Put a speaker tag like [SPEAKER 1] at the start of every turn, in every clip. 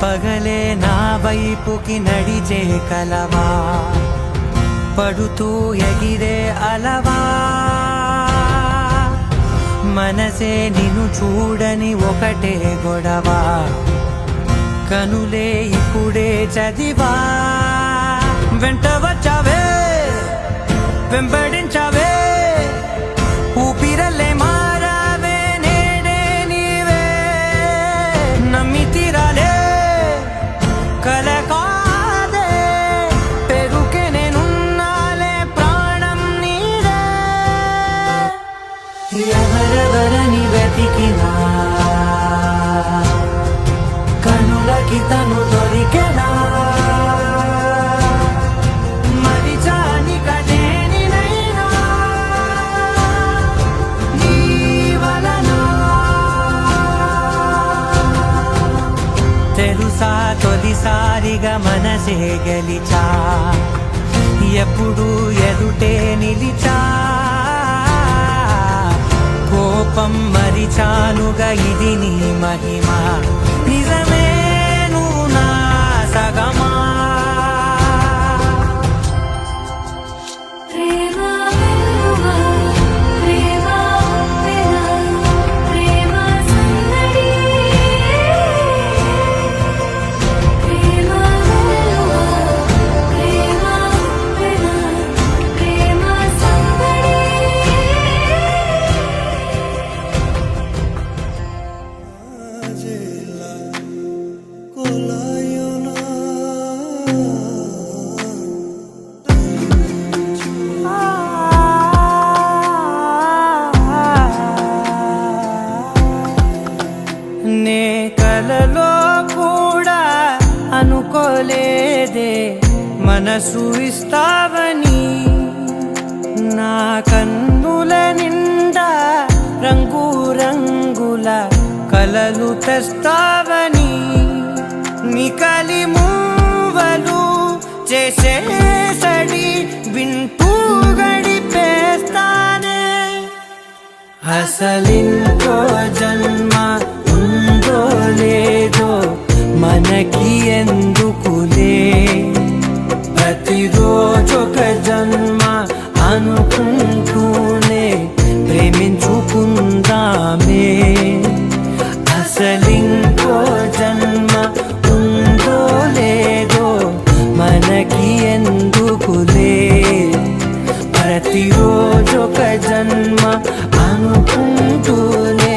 [SPEAKER 1] పగలే నా వైపుకి నడిచే కలవా, పడుతూ ఎగిరే అలవా, మనసే నిన్ను చూడని ఒకటే గొడవ, కనులే ఇప్పుడే చదివా. వెంట వచ్చావే, వెంబడించావే, ఊపిరల్లే మారావే, నేడే నీవే. నమ్మి తీరాలే కల కాదే, పెరుకే నేనున్నాలే, ప్రాణం నీదే. ఎవరెవరని వెతికినా కనులకి తను దొరికెనా, మరిచాని కదేనినైనా నీ వలన. తెలుసా తొలిసారిగా మనసే గెలిచా, ఎప్పుడు ఎదుటే నిలిచా, కోపం మరిచానుగా ఇది నీ మహిమ, నిజమే నువ్వు నా సగమా. నే కలలో కూడా అనుకోలేదే మనసు ఇస్తావని, నా కన్నుల నిండా రంగు రంగుల కలలు తెస్తావని, నికలి మూవలు చేసేసడి వింటూ గడిపేస్తానే. అసలింకో జన్మ ఉందో లేదో మనకి ఎందుకులే, ప్రతిరోజొక జన్మ అనుకుంటూనే ప్రేమించుకుందామే. అసలింకో జన్మ ఉందో లేదో మనకి ఎందుకులే, ప్రతిరోజొక జన్మ అనుకుంటూనే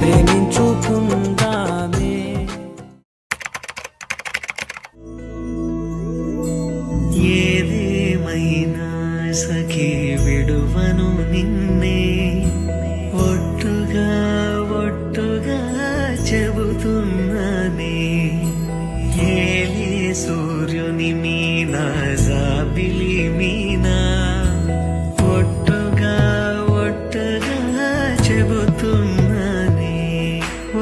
[SPEAKER 1] ప్రేమించుకుందామే.
[SPEAKER 2] ఏదేమైనా సఖీ విడువను నిన్నే, ఒట్టుగా ఒట్టుగా చెబుతున్నానే. ఏలే సూర్యుని మీనా జాబిలి మీనా, ఒట్టుగా ఒట్టుగా చెబుతున్నానే.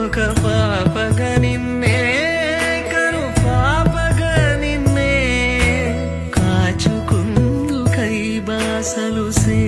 [SPEAKER 2] ఒక పాపగా నిన్నే, కను పాపగా నిన్నే, కాచుకుందు కై బాసలు సే